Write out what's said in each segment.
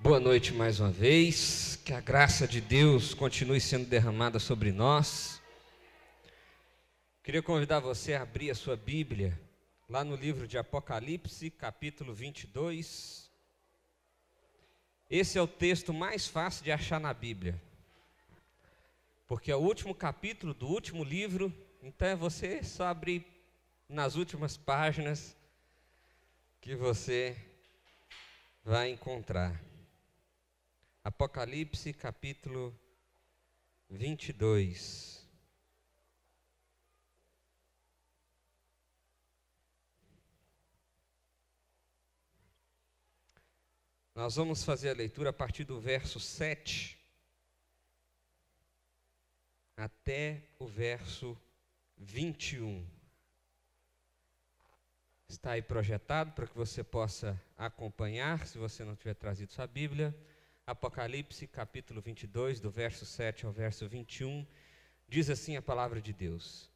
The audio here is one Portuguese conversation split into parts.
Boa noite mais uma vez, que a graça de Deus continue sendo derramada sobre nós. Queria convidar você a abrir a sua Bíblia, lá no livro de Apocalipse, capítulo 22. Esse é o texto mais fácil de achar na Bíblia, porque é o último capítulo do último livro, então é você só abrir nas últimas páginas que você vai encontrar. Apocalipse capítulo 22. Nós vamos fazer a leitura a partir do verso 7 até o verso 21. Está aí projetado para que você possa acompanhar, se você não tiver trazido sua Bíblia. Apocalipse, capítulo 22, do verso 7 ao verso 21, diz assim a palavra de Deus: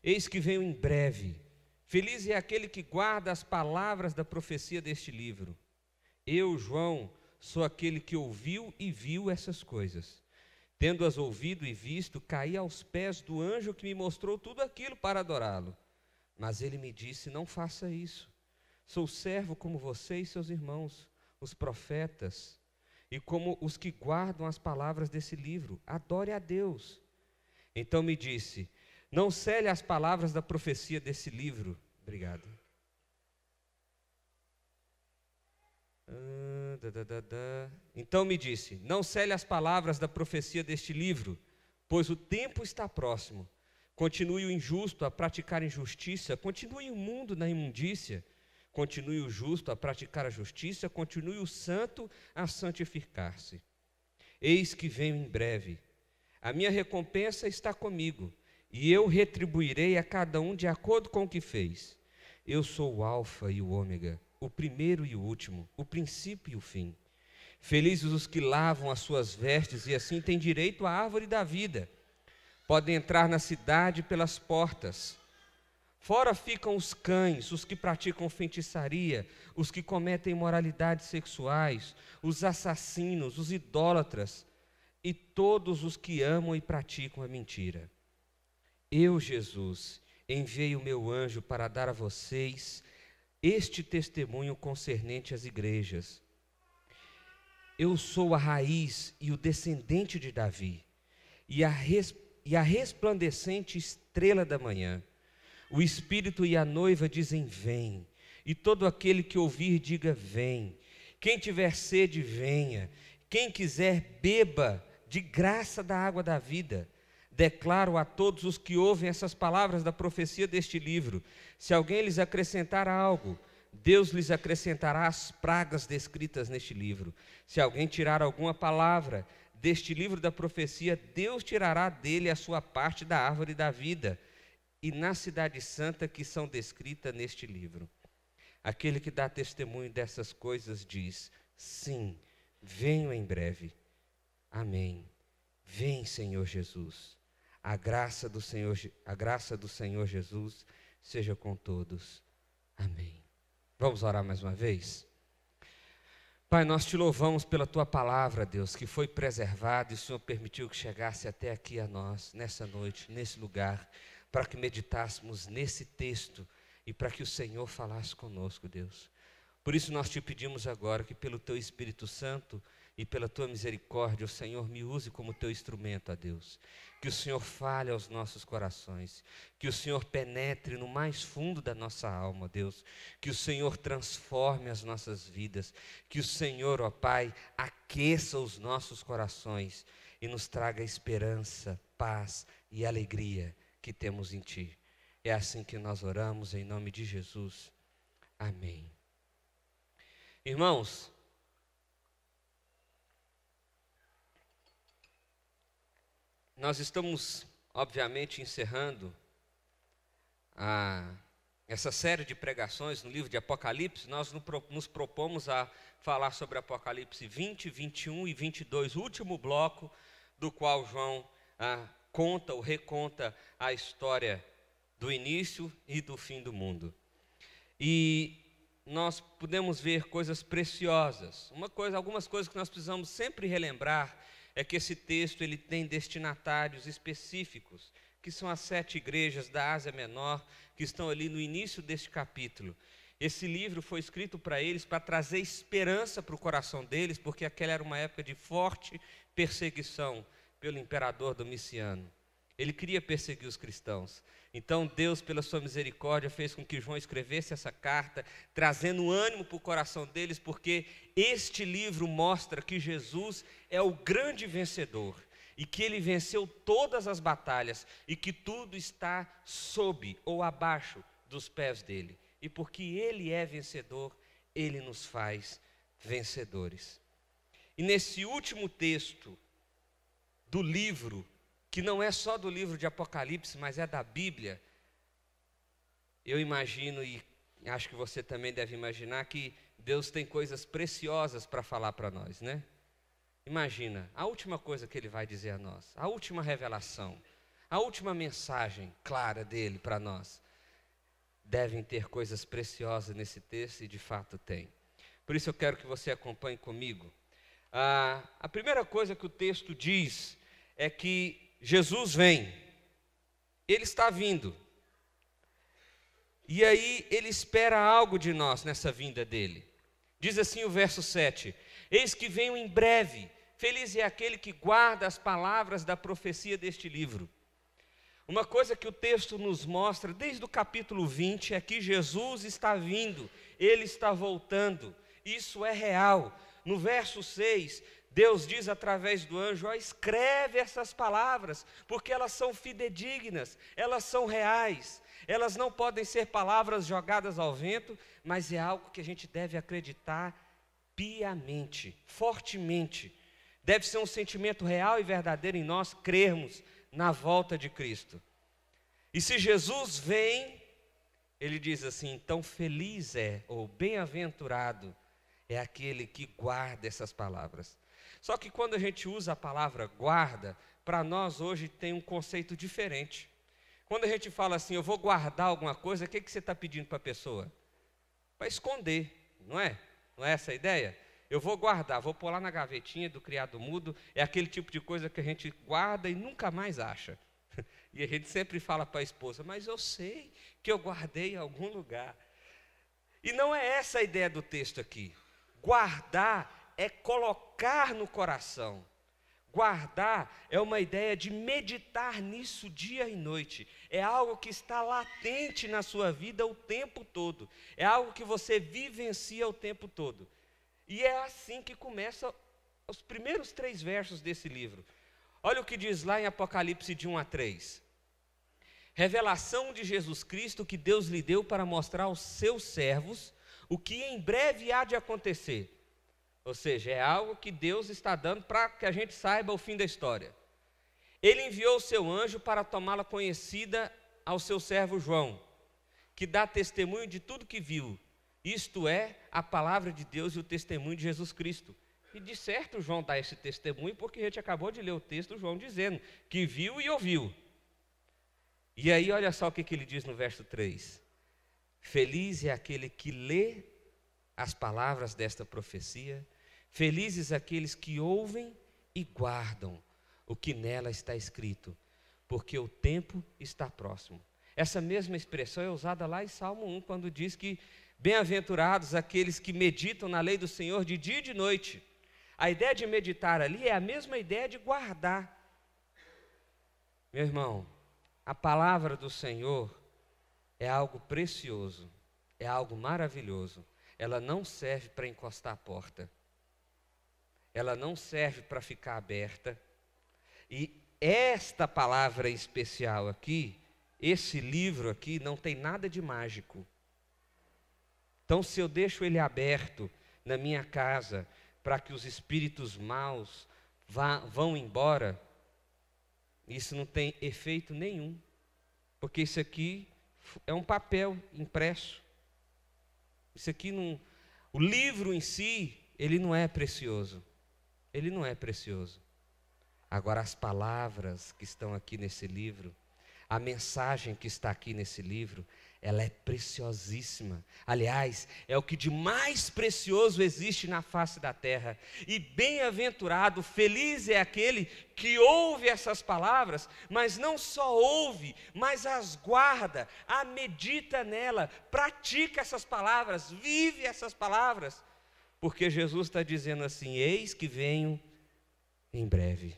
Eis que venho em breve, feliz é aquele que guarda as palavras da profecia deste livro. Eu, João, sou aquele que ouviu e viu essas coisas. Tendo-as ouvido e visto, caí aos pés do anjo que me mostrou tudo aquilo para adorá-lo. Mas ele me disse: não faça isso. Sou servo como você e seus irmãos, os profetas, e como os que guardam as palavras desse livro. Adore a Deus. Então me disse: não cele as palavras da profecia desse livro. Obrigado. Então me disse: não cele as palavras da profecia deste livro, pois o tempo está próximo. Continue o injusto a praticar injustiça, continue o mundo na imundícia. Continue o justo a praticar a justiça, continue o santo a santificar-se. Eis que venho em breve. A minha recompensa está comigo, e eu retribuirei a cada um de acordo com o que fez. Eu sou o Alfa e o Ômega, o primeiro e o último, o princípio e o fim. Felizes os que lavam as suas vestes e assim têm direito à árvore da vida. Podem entrar na cidade pelas portas. Fora ficam os cães, os que praticam feitiçaria, os que cometem imoralidades sexuais, os assassinos, os idólatras e todos os que amam e praticam a mentira. Eu, Jesus, enviei o meu anjo para dar a vocês este testemunho concernente às igrejas. Eu sou a raiz e o descendente de Davi, e a resplandecente estrela da manhã. O Espírito e a noiva dizem: vem. E todo aquele que ouvir, diga: vem. Quem tiver sede, venha. Quem quiser, beba de graça da água da vida. Declaro a todos os que ouvem essas palavras da profecia deste livro: se alguém lhes acrescentar algo, Deus lhes acrescentará as pragas descritas neste livro. Se alguém tirar alguma palavra deste livro da profecia, Deus tirará dele a sua parte da árvore da vida e na cidade santa que são descritas neste livro. Aquele que dá testemunho dessas coisas diz: sim, venho em breve. Amém. Vem, Senhor Jesus. A graça do Senhor Jesus seja com todos. Amém. Vamos orar mais uma vez? Pai, nós te louvamos pela tua palavra, Deus, que foi preservada e o Senhor permitiu que chegasse até aqui a nós, nessa noite, nesse lugar, para que meditássemos nesse texto e para que o Senhor falasse conosco, Deus. Por isso nós te pedimos agora que pelo teu Espírito Santo e pela tua misericórdia o Senhor me use como teu instrumento, ó Deus. Que o Senhor fale aos nossos corações, que o Senhor penetre no mais fundo da nossa alma, ó Deus. Que o Senhor transforme as nossas vidas, que o Senhor, ó Pai, aqueça os nossos corações e nos traga esperança, paz e alegria que temos em Ti. É assim que nós oramos, em nome de Jesus. Amém. Irmãos, nós estamos, obviamente, encerrando essa série de pregações no livro de Apocalipse. Nós nos propomos a falar sobre Apocalipse 20, 21 e 22, o último bloco do qual João conta ou reconta a história do início e do fim do mundo. E nós podemos ver coisas preciosas. Algumas coisas que nós precisamos sempre relembrar é que esse texto ele tem destinatários específicos, que são as 7 igrejas da Ásia Menor, que estão ali no início deste capítulo. Esse livro foi escrito para eles, para trazer esperança para o coração deles, porque aquela era uma época de forte perseguição pelo imperador Domiciano. Ele queria perseguir os cristãos. Então Deus, pela sua misericórdia, fez com que João escrevesse essa carta, trazendo ânimo para o coração deles, porque este livro mostra que Jesus é o grande vencedor, e que ele venceu todas as batalhas, e que tudo está sob ou abaixo dos pés dele. E porque ele é vencedor, ele nos faz vencedores. E nesse último texto do livro, que não é só do livro de Apocalipse, mas é da Bíblia, eu imagino, e acho que você também deve imaginar, que Deus tem coisas preciosas para falar para nós, né? Imagina, a última coisa que Ele vai dizer a nós, a última revelação, a última mensagem clara dEle para nós. Devem ter coisas preciosas nesse texto, e de fato tem. Por isso eu quero que você acompanhe comigo. A primeira coisa que o texto diz é que Jesus vem, Ele está vindo, e aí Ele espera algo de nós nessa vinda dEle. Diz assim o verso 7, eis que venho em breve, feliz é aquele que guarda as palavras da profecia deste livro. Uma coisa que o texto nos mostra desde o capítulo 20 é que Jesus está vindo, Ele está voltando, isso é real. No verso 6, Deus diz através do anjo, escreve essas palavras, porque elas são fidedignas, elas são reais, elas não podem ser palavras jogadas ao vento, mas é algo que a gente deve acreditar piamente, fortemente. Deve ser um sentimento real e verdadeiro em nós crermos na volta de Cristo. E se Jesus vem, ele diz assim, então feliz é, ou bem-aventurado, é aquele que guarda essas palavras. Só que quando a gente usa a palavra guarda, para nós hoje tem um conceito diferente. Quando a gente fala assim, eu vou guardar alguma coisa, o que você está pedindo para a pessoa? Para esconder, não é? Não é essa a ideia? Eu vou guardar, vou pôr lá na gavetinha do criado mudo, é aquele tipo de coisa que a gente guarda e nunca mais acha. E a gente sempre fala para a esposa, mas eu sei que eu guardei em algum lugar. E não é essa a ideia do texto aqui. Guardar é colocar no coração. Guardar é uma ideia de meditar nisso dia e noite. É algo que está latente na sua vida o tempo todo. É algo que você vivencia o tempo todo. E é assim que começa os primeiros 3 versos desse livro. Olha o que diz lá em Apocalipse de 1 a 3. Revelação de Jesus Cristo que Deus lhe deu para mostrar aos seus servos o que em breve há de acontecer. Ou seja, é algo que Deus está dando para que a gente saiba o fim da história. Ele enviou o seu anjo para tomá-la conhecida ao seu servo João, que dá testemunho de tudo que viu. Isto é, a palavra de Deus e o testemunho de Jesus Cristo. E de certo João dá esse testemunho, porque a gente acabou de ler o texto do João dizendo que viu e ouviu. E aí olha só o que ele diz no verso 3. Feliz é aquele que lê as palavras desta profecia, felizes aqueles que ouvem e guardam o que nela está escrito, porque o tempo está próximo. Essa mesma expressão é usada lá em Salmo 1, quando diz que bem-aventurados aqueles que meditam na lei do Senhor de dia e de noite. A ideia de meditar ali é a mesma ideia de guardar. Meu irmão, a palavra do Senhor é algo precioso, é algo maravilhoso. Ela não serve para encostar a porta. Ela não serve para ficar aberta. E esta palavra em especial aqui, esse livro aqui, não tem nada de mágico. Então, se eu deixo ele aberto na minha casa, para que os espíritos maus vão embora, isso não tem efeito nenhum. Porque isso aqui é um papel impresso. Isso aqui não... O livro em si, ele não é precioso. Ele não é precioso. Agora, as palavras que estão aqui nesse livro, a mensagem que está aqui nesse livro, ela é preciosíssima. Aliás, é o que de mais precioso existe na face da terra. E bem-aventurado, feliz é aquele que ouve essas palavras, mas não só ouve, mas as guarda, a medita nela, pratica essas palavras, vive essas palavras. Porque Jesus está dizendo assim: eis que venho em breve.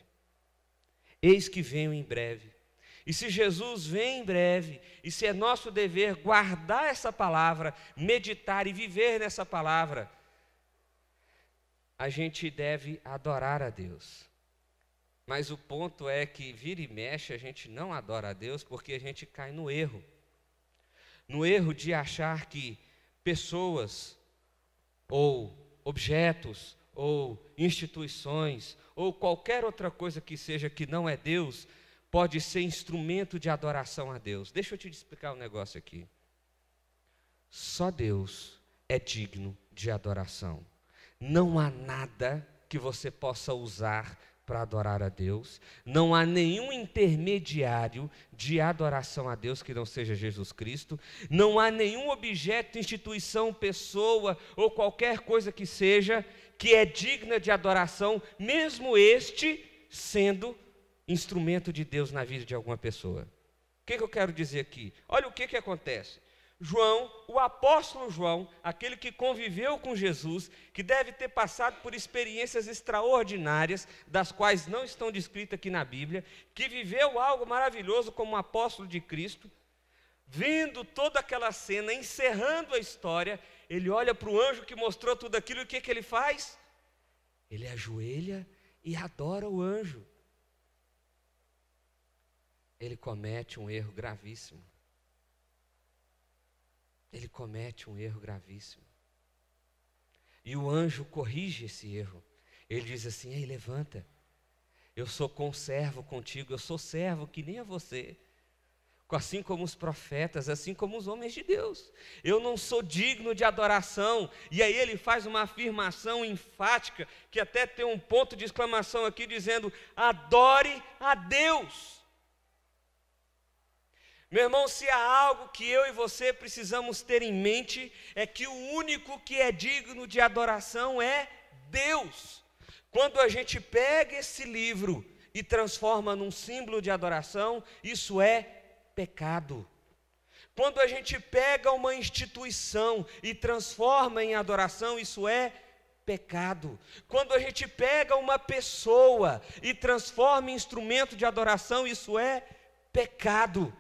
Eis que venho em breve. E se Jesus vem em breve, e se é nosso dever guardar essa palavra, meditar e viver nessa palavra, a gente deve adorar a Deus. Mas o ponto é que vira e mexe a gente não adora a Deus porque a gente cai no erro. No erro de achar que pessoas, ou objetos, ou instituições, ou qualquer outra coisa que seja que não é Deus, pode ser instrumento de adoração a Deus. Deixa eu te explicar um negócio aqui. Só Deus é digno de adoração. Não há nada que você possa usar para adorar a Deus. Não há nenhum intermediário de adoração a Deus que não seja Jesus Cristo. Não há nenhum objeto, instituição, pessoa ou qualquer coisa que seja que é digna de adoração, mesmo este sendo instrumento de Deus na vida de alguma pessoa. O que eu quero dizer aqui? Olha o que acontece. João, o apóstolo João, aquele que conviveu com Jesus, que deve ter passado por experiências extraordinárias, das quais não estão descritas aqui na Bíblia, que viveu algo maravilhoso como apóstolo de Cristo, vendo toda aquela cena, encerrando a história, ele olha para o anjo que mostrou tudo aquilo, e o que ele faz? Ele ajoelha e adora o anjo. Ele comete um erro gravíssimo. Ele comete um erro gravíssimo. E o anjo corrige esse erro. Ele diz assim: ei, levanta. Eu sou conservo contigo, eu sou servo que nem a você. Assim como os profetas, assim como os homens de Deus. Eu não sou digno de adoração. E aí ele faz uma afirmação enfática, que até tem um ponto de exclamação aqui, dizendo: adore a Deus. Meu irmão, se há algo que eu e você precisamos ter em mente, é que o único que é digno de adoração é Deus. Quando a gente pega esse livro e transforma num símbolo de adoração, isso é pecado. Quando a gente pega uma instituição e transforma em adoração, isso é pecado. Quando a gente pega uma pessoa e transforma em instrumento de adoração, isso é pecado.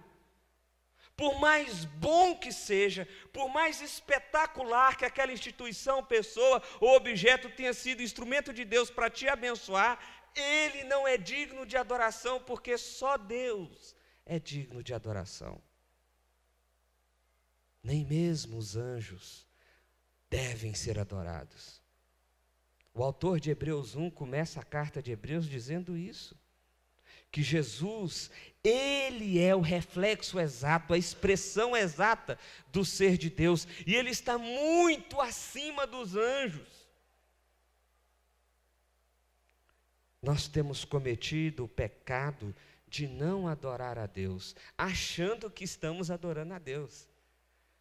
Por mais bom que seja, por mais espetacular que aquela instituição, pessoa ou objeto tenha sido instrumento de Deus para te abençoar, ele não é digno de adoração, porque só Deus é digno de adoração. Nem mesmo os anjos devem ser adorados. O autor de Hebreus 1 começa a carta de Hebreus dizendo isso, que Jesus, ele é o reflexo exato, a expressão exata do ser de Deus, e ele está muito acima dos anjos. Nós temos cometido o pecado de não adorar a Deus, achando que estamos adorando a Deus.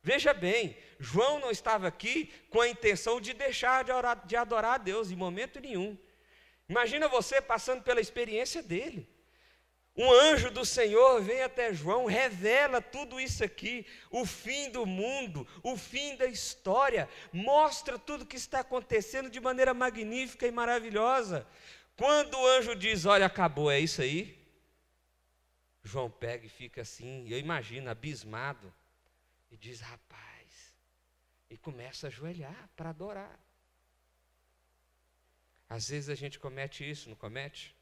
Veja bem, João não estava aqui com a intenção de deixar de adorar a Deus em momento nenhum. Imagina você passando pela experiência dele. Um anjo do Senhor vem até João, revela tudo isso aqui, o fim do mundo, o fim da história, mostra tudo o que está acontecendo de maneira magnífica e maravilhosa. Quando o anjo diz: olha, acabou, é isso aí, João pega e fica assim, eu imagino, abismado, e diz: rapaz, e começa a ajoelhar para adorar. Às vezes a gente comete isso, não comete?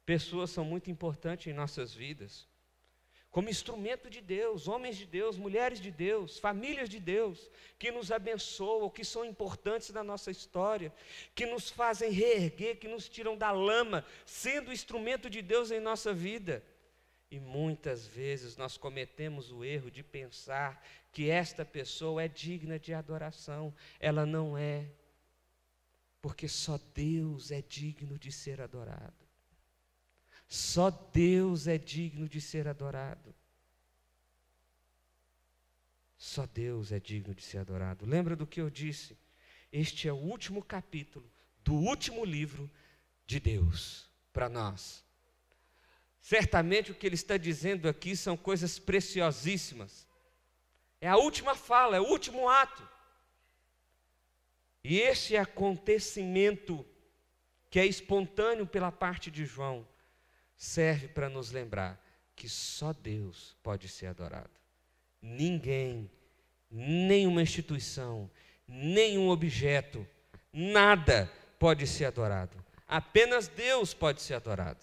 Pessoas são muito importantes em nossas vidas, como instrumento de Deus, homens de Deus, mulheres de Deus, famílias de Deus, que nos abençoam, que são importantes na nossa história, que nos fazem reerguer, que nos tiram da lama, sendo instrumento de Deus em nossa vida. E muitas vezes nós cometemos o erro de pensar que esta pessoa é digna de adoração. Ela não é, porque só Deus é digno de ser adorado. Só Deus é digno de ser adorado. Só Deus é digno de ser adorado. Lembra do que eu disse? Este é o último capítulo do último livro de Deus para nós. Certamente o que ele está dizendo aqui são coisas preciosíssimas. É a última fala, é o último ato. E esse acontecimento, que é espontâneo pela parte de João, serve para nos lembrar que só Deus pode ser adorado. Ninguém, nenhuma instituição, nenhum objeto, nada pode ser adorado. Apenas Deus pode ser adorado.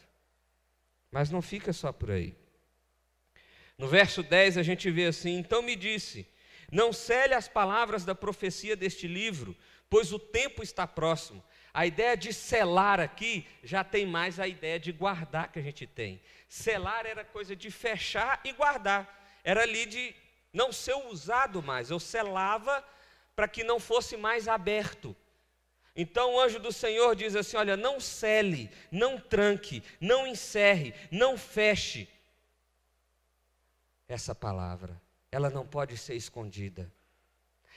Mas não fica só por aí. No verso 10 a gente vê assim: então me disse, não cele as palavras da profecia deste livro, pois o tempo está próximo. A ideia de selar aqui já tem mais a ideia de guardar que a gente tem. Selar era coisa de fechar e guardar. Era ali de não ser usado mais. Eu selava para que não fosse mais aberto. Então o anjo do Senhor diz assim: olha, não cele, não tranque, não encerre, não feche. Essa palavra, ela não pode ser escondida.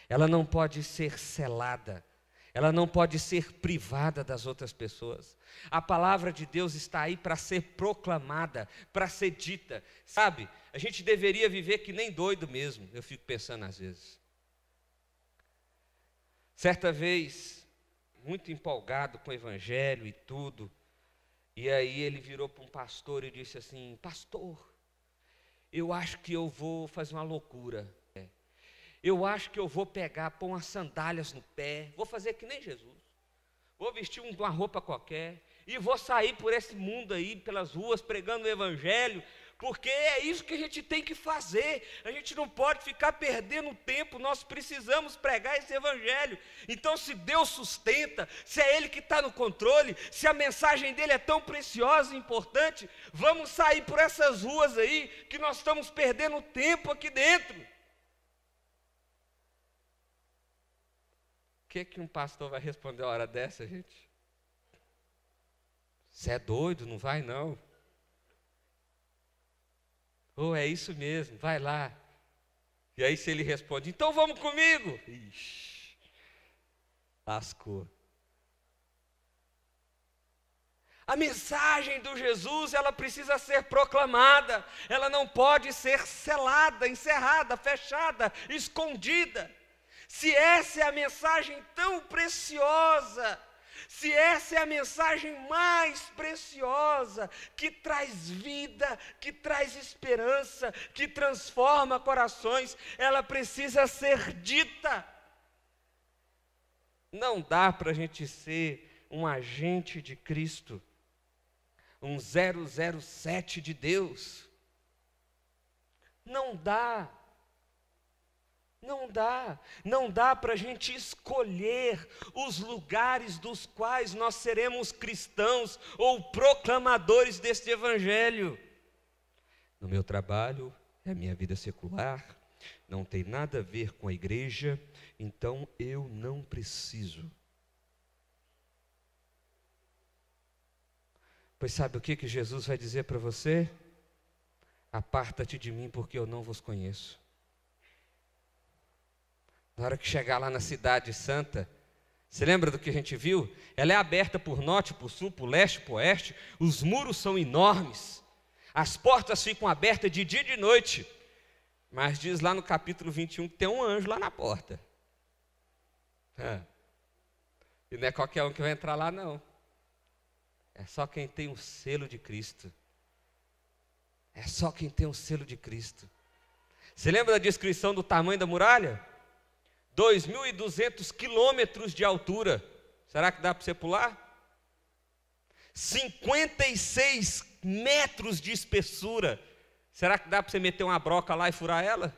Ela não pode ser selada. Ela não pode ser privada das outras pessoas. A palavra de Deus está aí para ser proclamada, para ser dita. Sabe, a gente deveria viver que nem doido mesmo, eu fico pensando às vezes. Certa vez, muito empolgado com o evangelho e tudo, e aí ele virou para um pastor e disse assim: pastor, eu acho que eu vou fazer uma loucura. Eu acho que eu vou pegar, pôr umas sandálias no pé, vou fazer que nem Jesus. Vou vestir uma roupa qualquer e vou sair por esse mundo aí, pelas ruas, pregando o evangelho, porque é isso que a gente tem que fazer. A gente não pode ficar perdendo tempo, nós precisamos pregar esse evangelho. Então, se Deus sustenta, se é Ele que está no controle, se a mensagem dEle é tão preciosa e importante, vamos sair por essas ruas aí, que nós estamos perdendo tempo aqui dentro. O que um pastor vai responder a hora dessa, gente? Você é doido, não vai não. Ou é isso mesmo, vai lá. E aí se ele responde, então vamos comigo. Ixi, lascou. A mensagem do Jesus, ela precisa ser proclamada. Ela não pode ser selada, encerrada, fechada, escondida. Se essa é a mensagem tão preciosa, se essa é a mensagem mais preciosa, que traz vida, que traz esperança, que transforma corações, ela precisa ser dita. Não dá para a gente ser um agente de Cristo, um 007 de Deus. Não dá. Não dá para a gente escolher os lugares dos quais nós seremos cristãos ou proclamadores deste evangelho. No meu trabalho, é a minha vida secular, não tem nada a ver com a igreja, então eu não preciso. Pois sabe o que Jesus vai dizer para você? Aparta-te de mim, porque eu não vos conheço. Na hora que chegar lá na cidade santa, você lembra do que a gente viu? Ela é aberta por norte, por sul, por leste, por oeste. Os muros são enormes. As portas ficam abertas de dia e de noite. Mas diz lá no capítulo 21 que tem um anjo lá na porta. E não é qualquer um que vai entrar lá, não. É só quem tem o selo de Cristo. É só quem tem o selo de Cristo. Você lembra da descrição do tamanho da muralha? 2.200 quilômetros de altura. Será que dá para você pular? 56 metros de espessura. Será que dá para você meter uma broca lá e furar ela?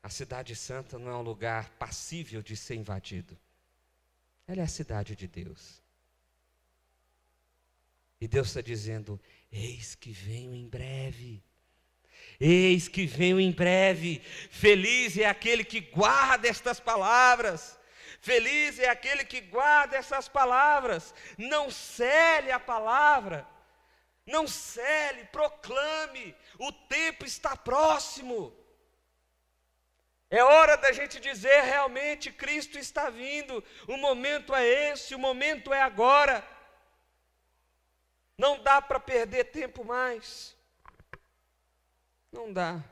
A cidade santa não é um lugar passível de ser invadido. Ela é a cidade de Deus. E Deus está dizendo: eis que venho em breve. Eis que venho em breve. Feliz é aquele que guarda estas palavras. Feliz é aquele que guarda essas palavras. Não cele a palavra. Não cele, proclame, o tempo está próximo. É hora da gente dizer realmente: Cristo está vindo, o momento é esse, o momento é agora. Não dá para perder tempo mais. Não dá.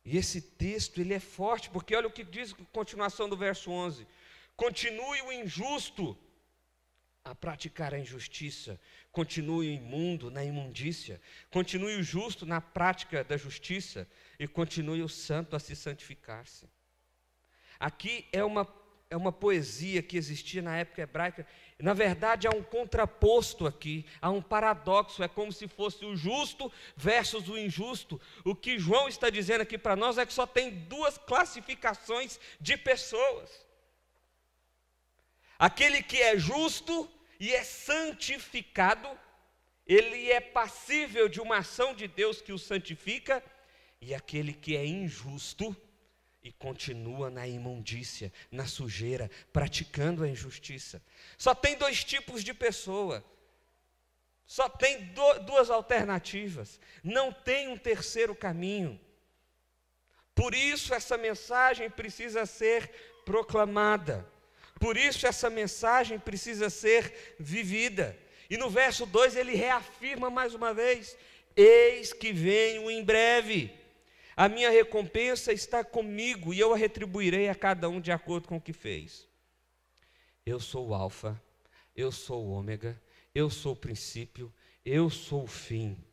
E esse texto, ele é forte, porque olha o que diz a continuação do verso 11. Continue o injusto a praticar a injustiça, continue o imundo na imundícia, continue o justo na prática da justiça e continue o santo a se santificar-se. Aqui é uma poesia que existia na época hebraica. Na verdade, há um contraposto aqui, há um paradoxo, é como se fosse o justo versus o injusto. O que João está dizendo aqui para nós é que só tem duas classificações de pessoas. Aquele que é justo e é santificado, ele é passível de uma ação de Deus que o santifica, e aquele que é injusto e continua na imundícia, na sujeira, praticando a injustiça. Só tem dois tipos de pessoa, só tem duas alternativas, não tem um terceiro caminho. Por isso essa mensagem precisa ser proclamada, por isso essa mensagem precisa ser vivida. E no verso 2 ele reafirma mais uma vez: eis que venho em breve. A minha recompensa está comigo e eu a retribuirei a cada um de acordo com o que fez. Eu sou o alfa, eu sou o ômega, eu sou o princípio, eu sou o fim.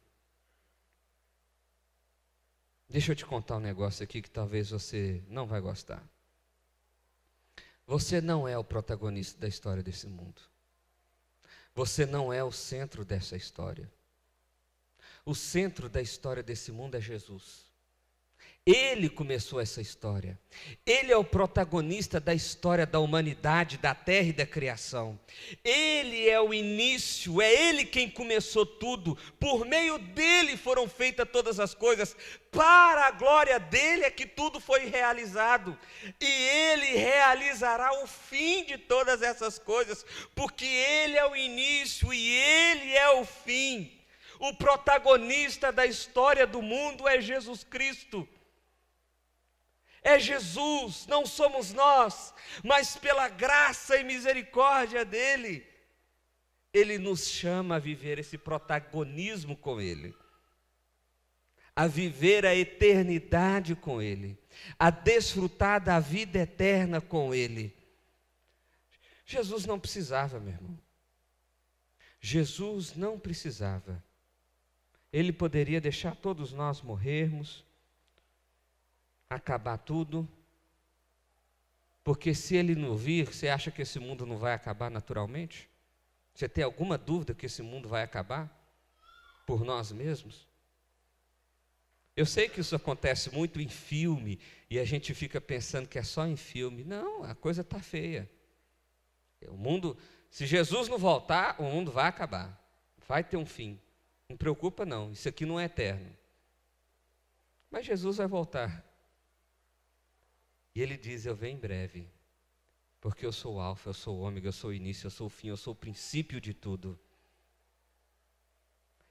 Deixa eu te contar um negócio aqui que talvez você não vai gostar. Você não é o protagonista da história desse mundo. Você não é o centro dessa história. O centro da história desse mundo é Jesus. Ele começou essa história. Ele é o protagonista da história da humanidade, da terra e da criação. Ele é o início, é Ele quem começou tudo. Por meio dele foram feitas todas as coisas. Para a glória dele é que tudo foi realizado. E Ele realizará o fim de todas essas coisas, porque Ele é o início e Ele é o fim. O protagonista da história do mundo é Jesus Cristo. É Jesus, não somos nós, mas pela graça e misericórdia dEle, Ele nos chama a viver esse protagonismo com Ele, a viver a eternidade com Ele, a desfrutar da vida eterna com Ele. Jesus não precisava, meu irmão. Jesus não precisava. Ele poderia deixar todos nós morrermos, acabar tudo, porque se Ele não vir, você acha que esse mundo não vai acabar naturalmente? Você tem alguma dúvida que esse mundo vai acabar por nós mesmos? Eu sei que isso acontece muito em filme, e a gente fica pensando que é só em filme. Não, a coisa está feia. O mundo, se Jesus não voltar, o mundo vai acabar, vai ter um fim. Não preocupa não, isso aqui não é eterno. Mas Jesus vai voltar. E Ele diz: eu venho em breve, porque eu sou o alfa, eu sou o ômega, eu sou o início, eu sou o fim, eu sou o princípio de tudo.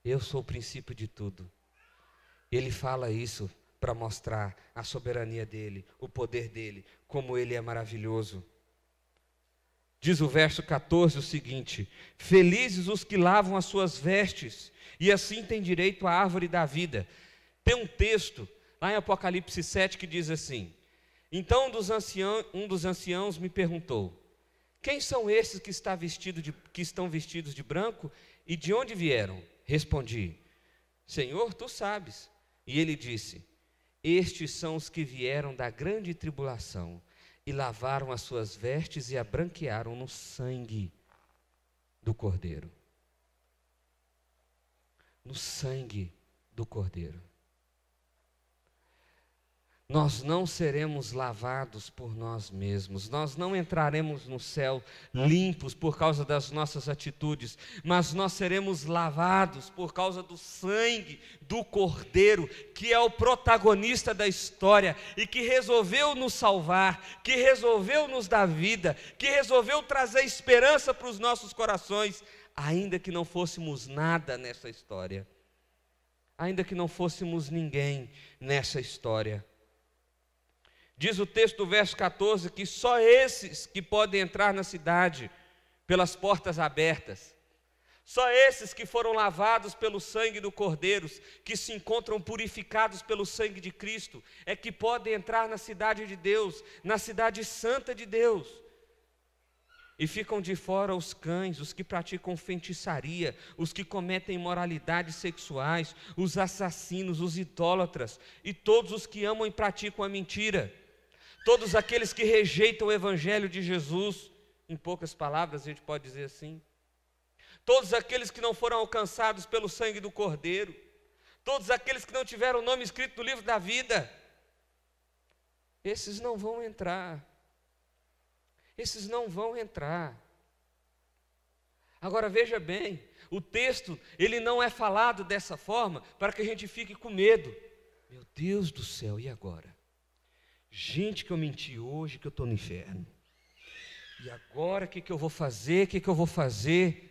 Eu sou o princípio de tudo. Ele fala isso para mostrar a soberania dEle, o poder dEle, como Ele é maravilhoso. Diz o verso 14 o seguinte: felizes os que lavam as suas vestes, e assim têm direito à árvore da vida. Tem um texto lá em Apocalipse 7 que diz assim: então um dos anciãos me perguntou: quem são esses que estão vestidos de branco e de onde vieram? Respondi: Senhor, tu sabes. E ele disse: estes são os que vieram da grande tribulação e lavaram as suas vestes e a branquearam no sangue do Cordeiro. No sangue do Cordeiro. Nós não seremos lavados por nós mesmos, nós não entraremos no céu limpos por causa das nossas atitudes, mas nós seremos lavados por causa do sangue do Cordeiro, que é o protagonista da história e que resolveu nos salvar, que resolveu nos dar vida, que resolveu trazer esperança para os nossos corações ainda que não fôssemos nada nessa história, ainda que não fôssemos ninguém nessa história. Diz o texto do verso 14 que só esses que podem entrar na cidade pelas portas abertas, só esses que foram lavados pelo sangue do Cordeiro, que se encontram purificados pelo sangue de Cristo, é que podem entrar na cidade de Deus, na cidade santa de Deus. E ficam de fora os cães, os que praticam feitiçaria, os que cometem imoralidades sexuais, os assassinos, os idólatras e todos os que amam e praticam a mentira. Todos aqueles que rejeitam o evangelho de Jesus, em poucas palavras a gente pode dizer assim. Todos aqueles que não foram alcançados pelo sangue do Cordeiro, todos aqueles que não tiveram o nome escrito no livro da vida, esses não vão entrar. Esses não vão entrar. Agora veja bem, o texto, ele não é falado dessa forma para que a gente fique com medo. Meu Deus do céu, e agora? Gente, que eu menti hoje, que eu estou no inferno. E agora, o que eu vou fazer? O que eu vou fazer?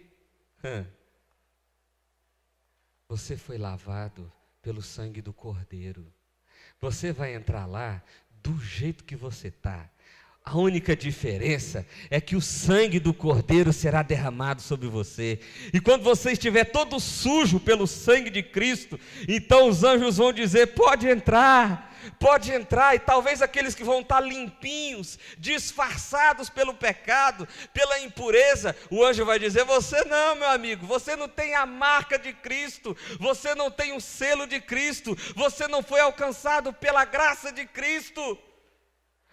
Você foi lavado pelo sangue do Cordeiro. Você vai entrar lá do jeito que você está. A única diferença é que o sangue do Cordeiro será derramado sobre você. E quando você estiver todo sujo pelo sangue de Cristo, então os anjos vão dizer: pode entrar, pode entrar. E talvez aqueles que vão estar limpinhos, disfarçados pelo pecado, pela impureza, o anjo vai dizer: você não, meu amigo, você não tem a marca de Cristo, você não tem o selo de Cristo, você não foi alcançado pela graça de Cristo.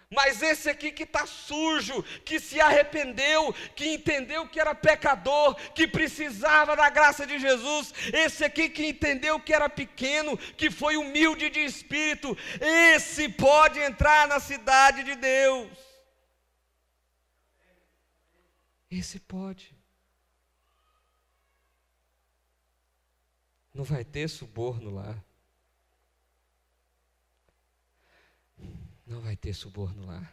Mas esse aqui que está sujo, que se arrependeu, que entendeu que era pecador, que precisava da graça de Jesus, esse aqui que entendeu que era pequeno, que foi humilde de espírito, esse pode entrar na cidade de Deus. Esse pode. Não vai ter suborno lá. Não vai ter suborno lá.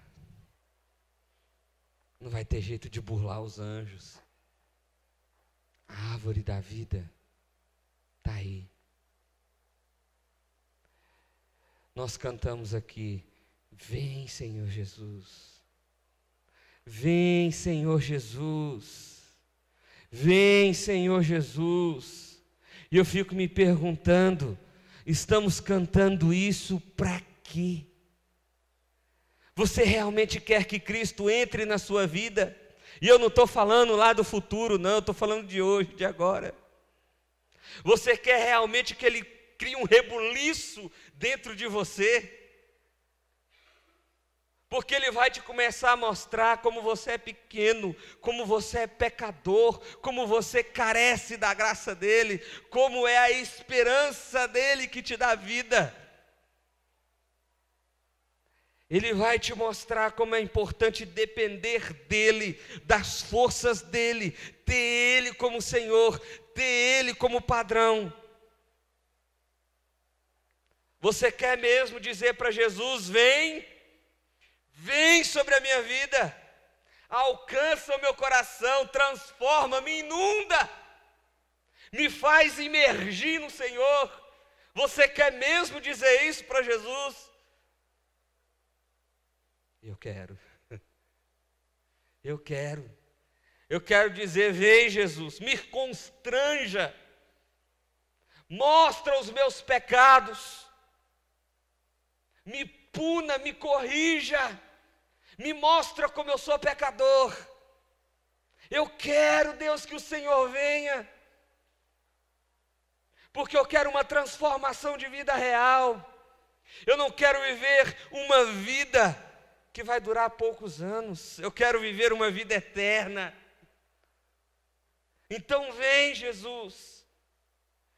Não vai ter jeito de burlar os anjos. A árvore da vida está aí. Nós cantamos aqui: vem, Senhor Jesus. Vem, Senhor Jesus. Vem, Senhor Jesus. E eu fico me perguntando, estamos cantando isso para quê? Você realmente quer que Cristo entre na sua vida? E eu não estou falando lá do futuro, não, eu estou falando de hoje, de agora. Você quer realmente que Ele crie um rebuliço dentro de você? Porque Ele vai te começar a mostrar como você é pequeno, como você é pecador, como você carece da graça dEle, como é a esperança dEle que te dá vida. Ele vai te mostrar como é importante depender dEle, das forças dEle, ter Ele como Senhor, ter Ele como padrão. Você quer mesmo dizer para Jesus: vem, vem sobre a minha vida, alcança o meu coração, transforma-me, inunda, me faz imergir no Senhor. Você quer mesmo dizer isso para Jesus? Eu quero. Eu quero dizer: vem, Jesus, me constranja, mostra os meus pecados, me puna, me corrija, me mostra como eu sou pecador. Eu quero, Deus, que o Senhor venha, porque eu quero uma transformação de vida real. Eu não quero viver uma vida que vai durar poucos anos, eu quero viver uma vida eterna. Então vem, Jesus,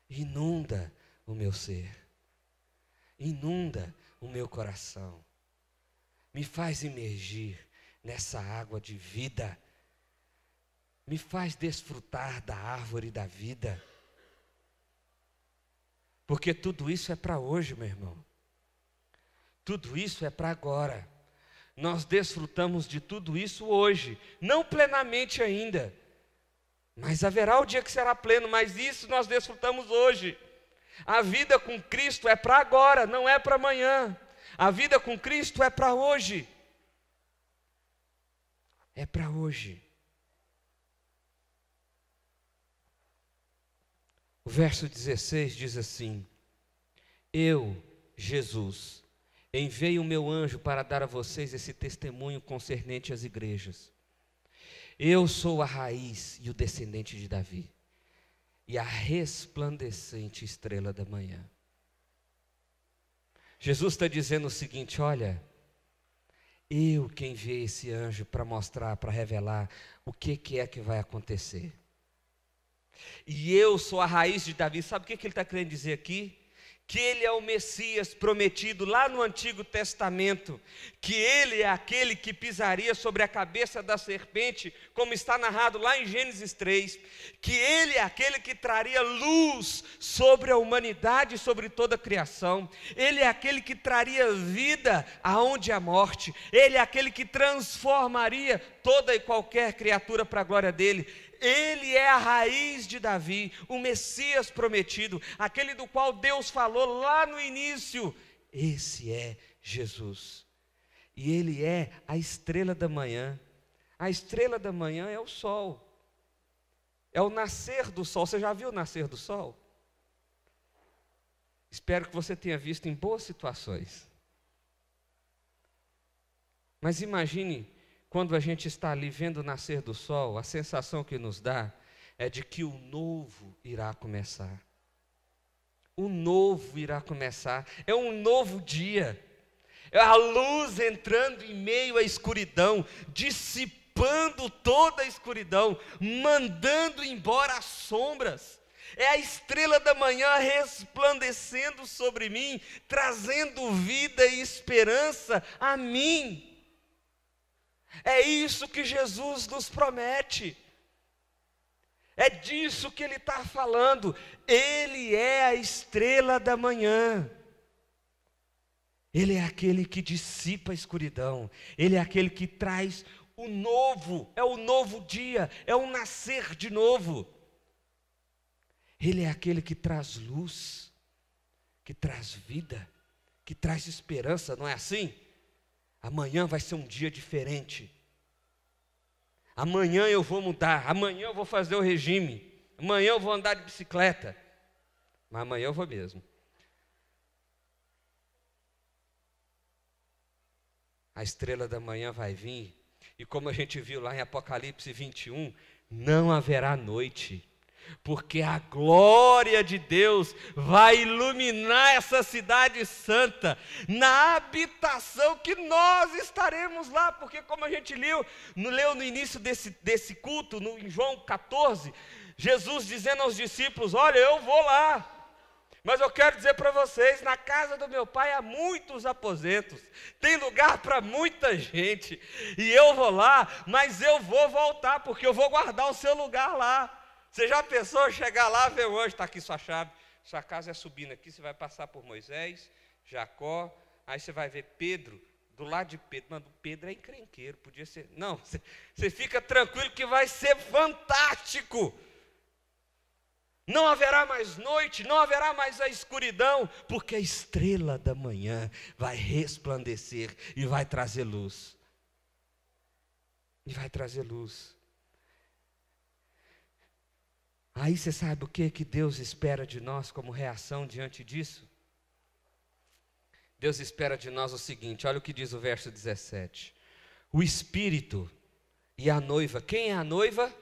inunda o meu ser, inunda o meu coração, me faz imergir nessa água de vida, me faz desfrutar da árvore da vida, porque tudo isso é para hoje, meu irmão, tudo isso é para agora. Nós desfrutamos de tudo isso hoje, não plenamente ainda, Mas haverá o dia que será pleno, mas isso nós desfrutamos hoje. A vida com Cristo é para agora, não é para amanhã. A vida com Cristo é para hoje. É para hoje. O verso 16 diz assim: eu, Jesus, enviei o meu anjo para dar a vocês esse testemunho concernente às igrejas. Eu sou a raiz e o descendente de Davi, e a resplandecente estrela da manhã. Jesus está dizendo o seguinte: olha, eu que enviei esse anjo para mostrar, para revelar o que é que vai acontecer. E eu sou a raiz de Davi. Sabe o que ele está querendo dizer aqui? Que ele é o Messias prometido lá no Antigo Testamento, que ele é aquele que pisaria sobre a cabeça da serpente, como está narrado lá em Gênesis 3, que ele é aquele que traria luz sobre a humanidade, sobre toda a criação, ele é aquele que traria vida aonde há morte, ele é aquele que transformaria toda e qualquer criatura para a glória dele. Ele é a raiz de Davi, o Messias prometido, aquele do qual Deus falou lá no início. Esse é Jesus. E ele é a estrela da manhã. A estrela da manhã é o sol. É o nascer do sol. Você já viu o nascer do sol? Espero que você tenha visto em boas situações. Mas imagine, quando a gente está ali vendo o nascer do sol, a sensação que nos dá é de que o novo irá começar. O novo irá começar. É um novo dia. É a luz entrando em meio à escuridão, dissipando toda a escuridão, mandando embora as sombras. É a estrela da manhã resplandecendo sobre mim, trazendo vida e esperança a mim. É isso que Jesus nos promete. É disso que Ele está falando. Ele é a estrela da manhã. Ele é aquele que dissipa a escuridão. Ele é aquele que traz o novo. É o novo dia. É o nascer de novo. Ele é aquele que traz luz, que traz vida, que traz esperança, não é assim? Amanhã vai ser um dia diferente. Amanhã eu vou mudar. Amanhã eu vou fazer o regime. Amanhã eu vou andar de bicicleta. Mas amanhã eu vou mesmo. A estrela da manhã vai vir. E como a gente viu lá em Apocalipse 21, não haverá noite. Porque a glória de Deus vai iluminar essa cidade santa, na habitação que nós estaremos lá, porque como a gente leu no início desse culto, em João 14, Jesus dizendo aos discípulos: olha, eu vou lá, mas eu quero dizer para vocês, na casa do meu pai há muitos aposentos, tem lugar para muita gente, e eu vou lá, mas eu vou voltar, porque eu vou guardar o seu lugar lá. Você já pensou chegar lá, ver o anjo, está aqui sua chave, sua casa é subindo aqui, você vai passar por Moisés, Jacó, aí você vai ver Pedro, do lado de Pedro. Mano, Pedro é encrenqueiro, podia ser. Não, você fica tranquilo que vai ser fantástico. Não haverá mais noite, não haverá mais a escuridão, porque a estrela da manhã vai resplandecer e vai trazer luz. E vai trazer luz. Aí você sabe o que Deus espera de nós como reação diante disso? Deus espera de nós o seguinte, olha o que diz o verso 17. O Espírito e a noiva, quem é a noiva?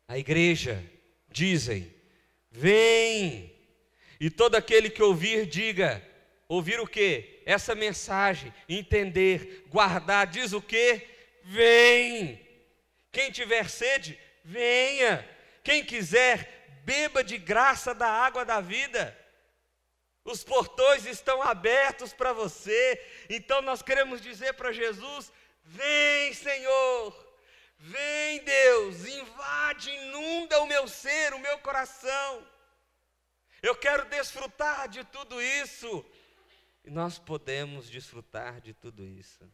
A igreja, dizem, vem. E todo aquele que ouvir, diga, ouvir o quê? Essa mensagem, entender, guardar, diz o quê? Vem. Quem tiver sede, venha. Quem quiser, beba de graça da água da vida. Os portões estão abertos para você. Então nós queremos dizer para Jesus: vem, Senhor, vem, Deus, invade, inunda o meu ser, o meu coração. Eu quero desfrutar de tudo isso. E nós podemos desfrutar de tudo isso.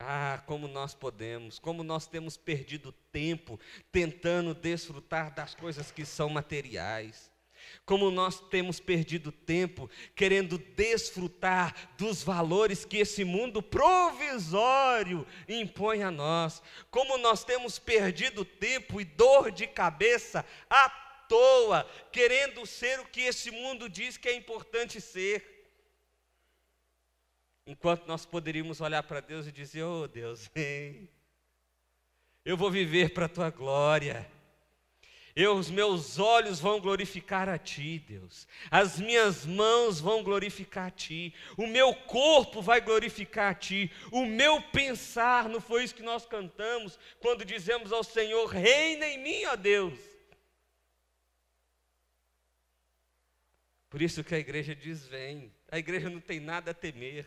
Ah, como nós podemos, como nós temos perdido tempo tentando desfrutar das coisas que são materiais. Como nós temos perdido tempo querendo desfrutar dos valores que esse mundo provisório impõe a nós. Como nós temos perdido tempo e dor de cabeça à toa, querendo ser o que esse mundo diz que é importante ser. Enquanto nós poderíamos olhar para Deus e dizer: oh Deus, vem, eu vou viver para a tua glória. Os meus olhos vão glorificar a Ti, Deus. As minhas mãos vão glorificar a Ti. O meu corpo vai glorificar a Ti. O meu pensar, não foi isso que nós cantamos quando dizemos ao Senhor: reina em mim, ó Deus. Por isso que a igreja diz: vem. A igreja não tem nada a temer.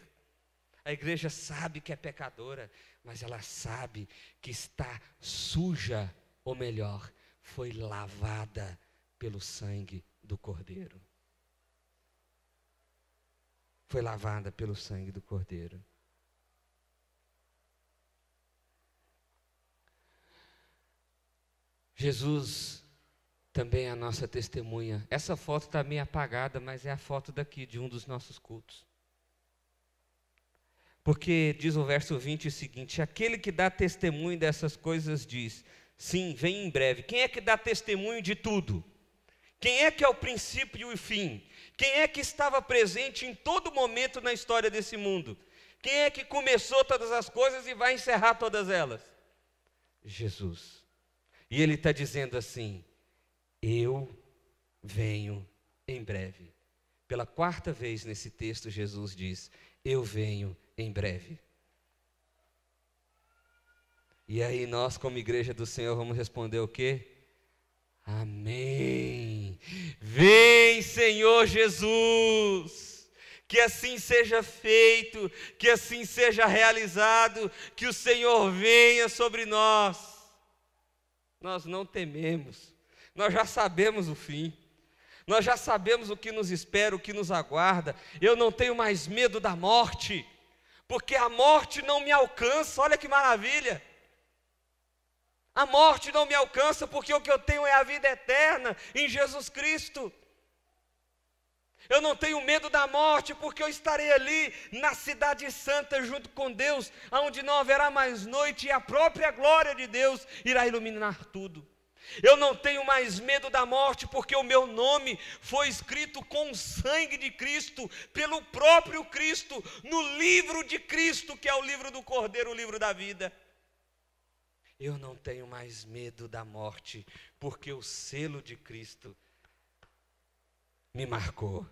A igreja sabe que é pecadora, mas ela sabe que está suja, ou melhor, foi lavada pelo sangue do Cordeiro. Foi lavada pelo sangue do Cordeiro. Jesus também é a nossa testemunha. Essa foto está meio apagada, mas é a foto daqui, de um dos nossos cultos. Porque diz o verso 20 o seguinte: aquele que dá testemunho dessas coisas diz: sim, vem em breve. Quem é que dá testemunho de tudo? Quem é que é o princípio e o fim? Quem é que estava presente em todo momento na história desse mundo? Quem é que começou todas as coisas e vai encerrar todas elas? Jesus. E ele está dizendo assim: eu venho em breve. Pela quarta vez nesse texto, Jesus diz: eu venho em breve. E aí nós, como igreja do Senhor, vamos responder o quê? Amém. Vem, Senhor Jesus. Que assim seja feito, que assim seja realizado, que o Senhor venha sobre nós. Nós não tememos, nós já sabemos o fim. Nós já sabemos o que nos espera, o que nos aguarda. Eu não tenho mais medo da morte, porque a morte não me alcança. Olha que maravilha! A morte não me alcança, porque o que eu tenho é a vida eterna em Jesus Cristo. Eu não tenho medo da morte, porque eu estarei ali na cidade santa junto com Deus, onde não haverá mais noite e a própria glória de Deus irá iluminar tudo. Eu não tenho mais medo da morte, porque o meu nome foi escrito com o sangue de Cristo, pelo próprio Cristo, no livro de Cristo, que é o livro do Cordeiro, o livro da vida. Eu não tenho mais medo da morte, porque o selo de Cristo me marcou,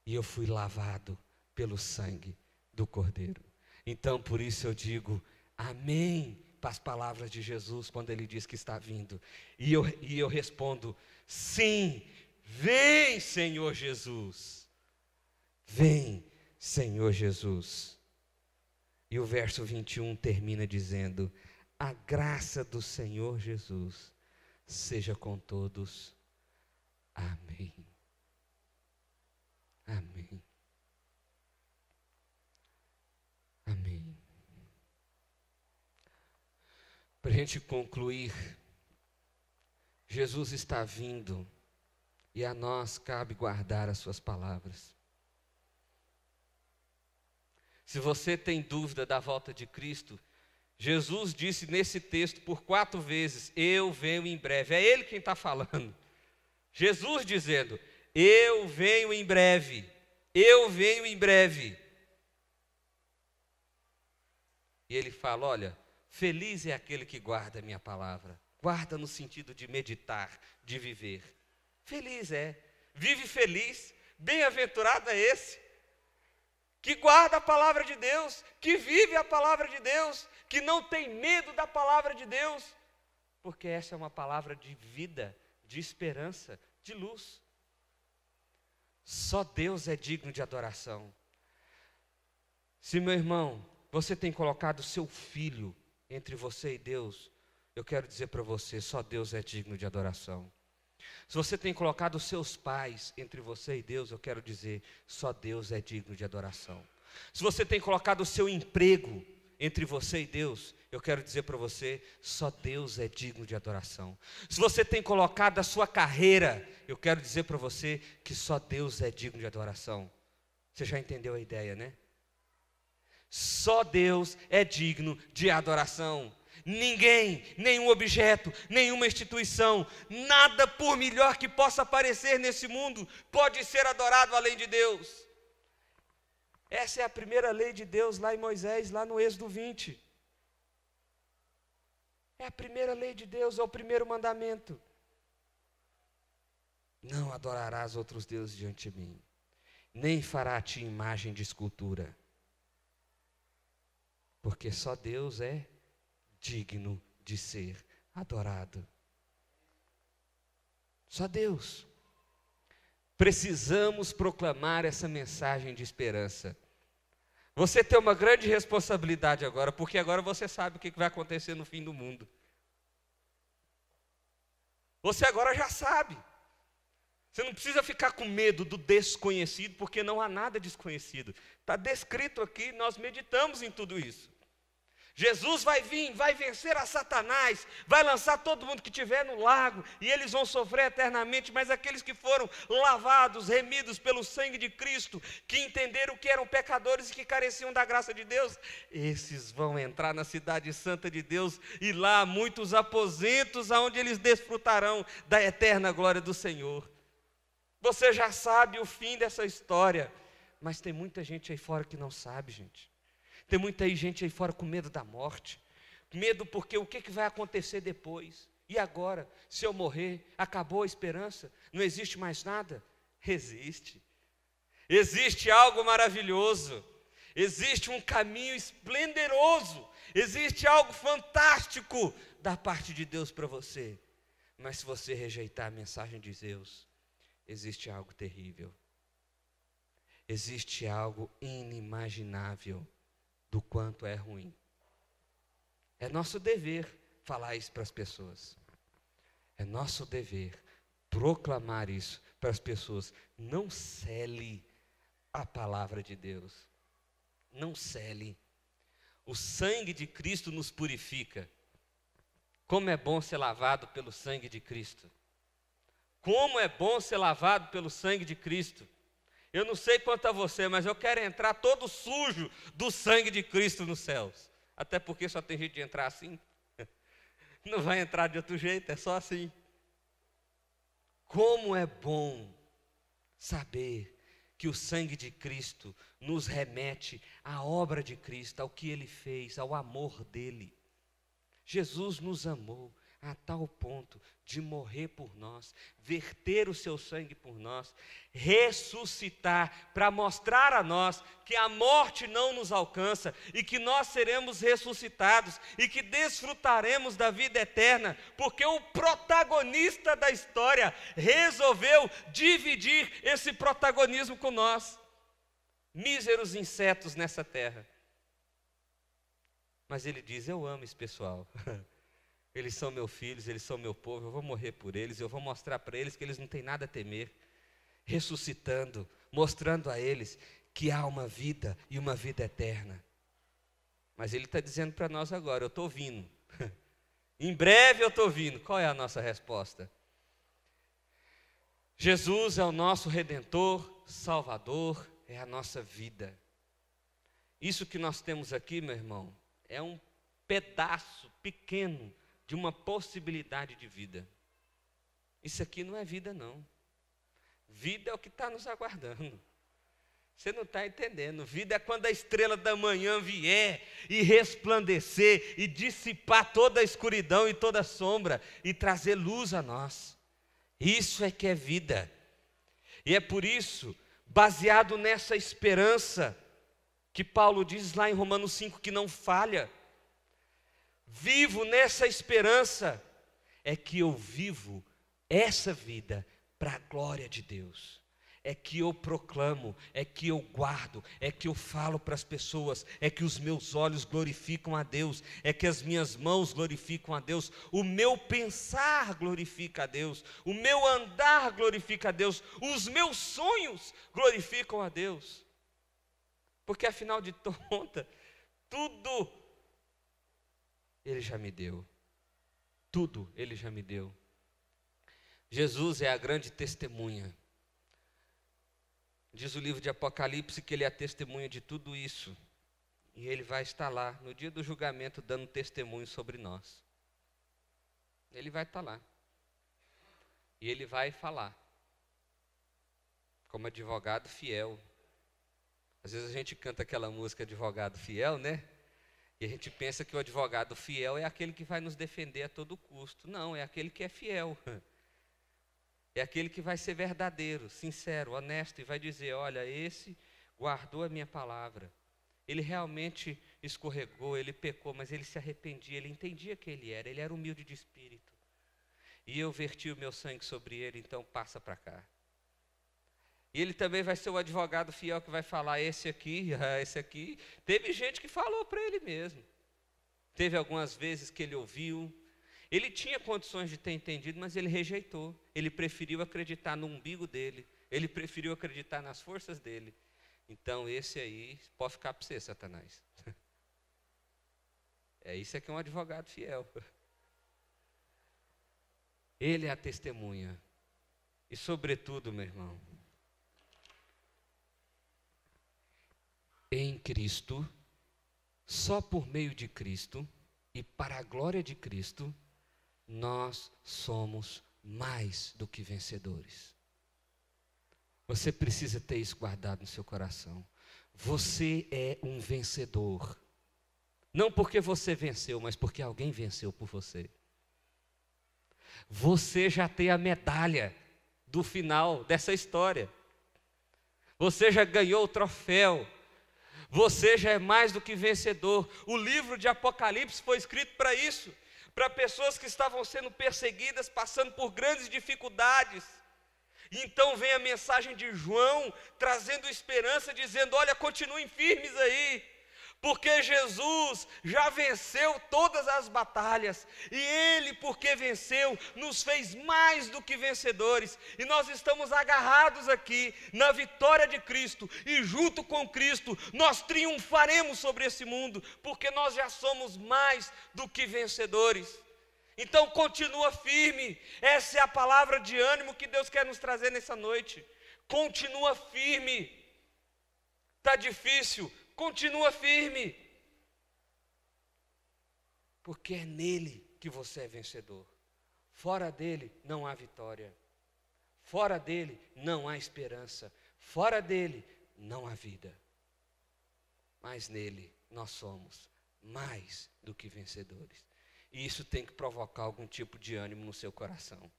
e eu fui lavado pelo sangue do Cordeiro. Então, por isso eu digo amém para as palavras de Jesus, quando Ele diz que está vindo. E eu respondo: sim, vem, Senhor Jesus. Vem, Senhor Jesus. E o verso 21 termina dizendo: a graça do Senhor Jesus seja com todos. Amém. Amém. Amém. Para a gente concluir, Jesus está vindo e a nós cabe guardar as suas palavras. Se você tem dúvida da volta de Cristo, Jesus disse nesse texto por 4 vezes: eu venho em breve. É Ele quem está falando. Jesus dizendo: eu venho em breve. Eu venho em breve. E Ele fala: olha, feliz é aquele que guarda a minha palavra. Guarda no sentido de meditar, de viver. Feliz é. Vive feliz. Bem-aventurado é esse que guarda a palavra de Deus, que vive a palavra de Deus, que não tem medo da palavra de Deus, porque essa é uma palavra de vida, de esperança, de luz. Só Deus é digno de adoração. Se, meu irmão, você tem colocado seu filho entre você e Deus, eu quero dizer para você: só Deus é digno de adoração. Se você tem colocado os seus pais entre você e Deus, eu quero dizer: só Deus é digno de adoração. Se você tem colocado o seu emprego entre você e Deus, eu quero dizer para você, só Deus é digno de adoração. Se você tem colocado a sua carreira, eu quero dizer para você que só Deus é digno de adoração. Você já entendeu a ideia, né? Só Deus é digno de adoração. Ninguém, nenhum objeto, nenhuma instituição, nada por melhor que possa aparecer nesse mundo, pode ser adorado além de Deus. Essa é a primeira lei de Deus lá em Moisés, lá no Êxodo 20. É a primeira lei de Deus, é o primeiro mandamento. Não adorarás outros deuses diante de mim, nem fará a ti imagem de escultura, porque só Deus é digno de ser adorado. Só Deus. Precisamos proclamar essa mensagem de esperança. Você tem uma grande responsabilidade agora, porque agora você sabe o que vai acontecer no fim do mundo. Você agora já sabe. Você não precisa ficar com medo do desconhecido, porque não há nada desconhecido. Está descrito aqui, nós meditamos em tudo isso. Jesus vai vir, vai vencer a Satanás, vai lançar todo mundo que estiver no lago, e eles vão sofrer eternamente, mas aqueles que foram lavados, remidos pelo sangue de Cristo, que entenderam que eram pecadores e que careciam da graça de Deus, esses vão entrar na cidade santa de Deus, e lá há muitos aposentos, onde eles desfrutarão da eterna glória do Senhor. Você já sabe o fim dessa história, mas tem muita gente aí fora que não sabe, gente. Tem muita gente aí fora com medo da morte, medo porque o que vai acontecer depois? E agora? Se eu morrer, acabou a esperança? Não existe mais nada? Existe. Existe algo maravilhoso, existe um caminho esplendoroso, existe algo fantástico da parte de Deus para você. Mas se você rejeitar a mensagem de Deus, existe algo terrível, existe algo inimaginável do quanto é ruim. É nosso dever falar isso para as pessoas. É nosso dever proclamar isso para as pessoas. Não cele a palavra de Deus. Não cele. O sangue de Cristo nos purifica. Como é bom ser lavado pelo sangue de Cristo. Como é bom ser lavado pelo sangue de Cristo. Eu não sei quanto a você, mas eu quero entrar todo sujo do sangue de Cristo nos céus. Até porque só tem jeito de entrar assim. Não vai entrar de outro jeito, é só assim. Como é bom saber que o sangue de Cristo nos remete à obra de Cristo, ao que Ele fez, ao amor dEle. Jesus nos amou a tal ponto de morrer por nós, verter o seu sangue por nós, ressuscitar para mostrar a nós que a morte não nos alcança e que nós seremos ressuscitados e que desfrutaremos da vida eterna, porque o protagonista da história resolveu dividir esse protagonismo com nós, míseros insetos nessa terra. Mas ele diz: eu amo esse pessoal. Eles são meus filhos, eles são meu povo, eu vou morrer por eles, eu vou mostrar para eles que eles não têm nada a temer, ressuscitando, mostrando a eles que há uma vida e uma vida eterna. Mas Ele está dizendo para nós agora: eu estou vindo, em breve eu estou vindo. Qual é a nossa resposta? Jesus é o nosso Redentor, Salvador, é a nossa vida. Isso que nós temos aqui, meu irmão, é um pedaço pequeno de uma possibilidade de vida. Isso aqui não é vida, não. Vida é o que está nos aguardando. Você não está entendendo. Vida é quando a estrela da manhã vier e resplandecer e dissipar toda a escuridão e toda a sombra e trazer luz a nós. Isso é que é vida. E é por isso, baseado nessa esperança, que Paulo diz lá em Romanos 5 que não falha. Vivo nessa esperança, é que eu vivo essa vida para a glória de Deus. É que eu proclamo, é que eu guardo, é que eu falo para as pessoas, é que os meus olhos glorificam a Deus, é que as minhas mãos glorificam a Deus, o meu pensar glorifica a Deus, o meu andar glorifica a Deus, os meus sonhos glorificam a Deus. Porque afinal de contas, tudo Ele já me deu. Tudo Ele já me deu. Jesus é a grande testemunha. Diz o livro de Apocalipse que Ele é a testemunha de tudo isso. E Ele vai estar lá, no dia do julgamento, dando testemunho sobre nós. Ele vai estar lá. E Ele vai falar. Como advogado fiel. Às vezes a gente canta aquela música Advogado Fiel, né? E a gente pensa que o advogado fiel é aquele que vai nos defender a todo custo. Não, é aquele que é fiel. É aquele que vai ser verdadeiro, sincero, honesto e vai dizer, olha, esse guardou a minha palavra. Ele realmente escorregou, ele pecou, mas ele se arrependia, ele entendia quem ele era humilde de espírito. E eu verti o meu sangue sobre ele, então passa para cá. E ele também vai ser o advogado fiel que vai falar, esse aqui. Teve gente que falou para ele mesmo. Teve algumas vezes que ele ouviu. Ele tinha condições de ter entendido, mas ele rejeitou. Ele preferiu acreditar no umbigo dele. Ele preferiu acreditar nas forças dele. Então esse aí pode ficar para você, Satanás. Isso aqui é um advogado fiel. Ele é a testemunha. E sobretudo, meu irmão, em Cristo, só por meio de Cristo e para a glória de Cristo, nós somos mais do que vencedores. Você precisa ter isso guardado no seu coração. Você é um vencedor. Não porque você venceu, mas porque alguém venceu por você. Você já tem a medalha do final dessa história. Você já ganhou o troféu. Você já é mais do que vencedor. O livro de Apocalipse foi escrito para isso. Para pessoas que estavam sendo perseguidas, passando por grandes dificuldades. E então vem a mensagem de João, trazendo esperança, dizendo, olha, continuem firmes aí. Porque Jesus já venceu todas as batalhas. E Ele, porque venceu, nos fez mais do que vencedores. E nós estamos agarrados aqui na vitória de Cristo. E junto com Cristo, nós triunfaremos sobre esse mundo. Porque nós já somos mais do que vencedores. Então continua firme. Essa é a palavra de ânimo que Deus quer nos trazer nessa noite. Continua firme. Está difícil? Continua firme, porque é nele que você é vencedor. Fora dele não há vitória, fora dele não há esperança, fora dele não há vida. Mas nele nós somos mais do que vencedores. E isso tem que provocar algum tipo de ânimo no seu coração.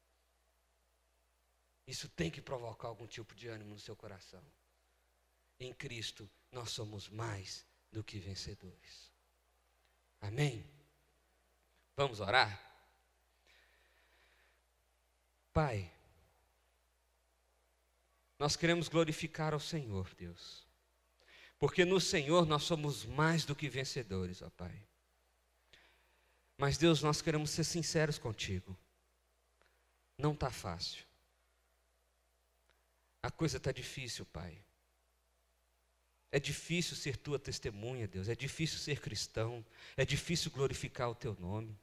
Isso tem que provocar algum tipo de ânimo no seu coração. Em Cristo nós somos mais do que vencedores. Amém? Vamos orar? Pai, nós queremos glorificar ao Senhor, Deus. Porque no Senhor nós somos mais do que vencedores, ó Pai. Mas Deus, nós queremos ser sinceros contigo. Não está fácil. A coisa está difícil, Pai. É difícil ser tua testemunha, Deus. É difícil ser cristão. É difícil glorificar o teu nome.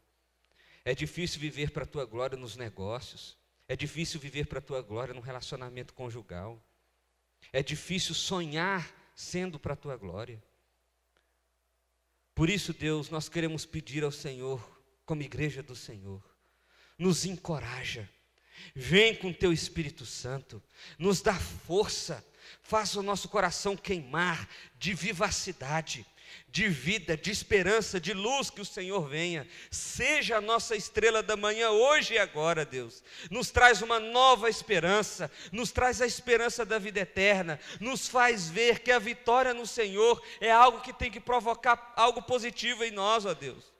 É difícil viver para a tua glória nos negócios. É difícil viver para a tua glória no relacionamento conjugal. É difícil sonhar sendo para a tua glória. Por isso, Deus, nós queremos pedir ao Senhor, como igreja do Senhor, nos encoraja. Vem com teu Espírito Santo, nos dá força. Faça o nosso coração queimar de vivacidade, de vida, de esperança, de luz, que o Senhor venha. Seja a nossa estrela da manhã hoje e agora, Deus. Nos traz uma nova esperança, nos traz a esperança da vida eterna, nos faz ver que a vitória no Senhor é algo que tem que provocar algo positivo em nós, ó Deus.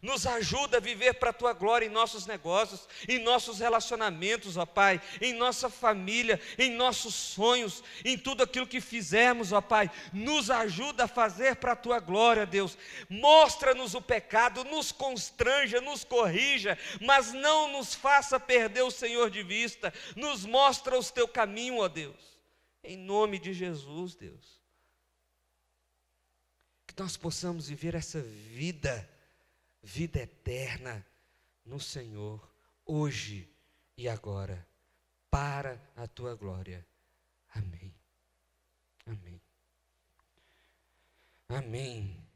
Nos ajuda a viver para a Tua glória em nossos negócios, em nossos relacionamentos, ó Pai, em nossa família, em nossos sonhos, em tudo aquilo que fizermos, ó Pai. Nos ajuda a fazer para a Tua glória, Deus. Mostra-nos o pecado, nos constranja, nos corrija, mas não nos faça perder o Senhor de vista. Nos mostra o Teu caminho, ó Deus. Em nome de Jesus, Deus. Que nós possamos viver essa vida vida eterna no Senhor, hoje e agora, para a tua glória. Amém. Amém. Amém.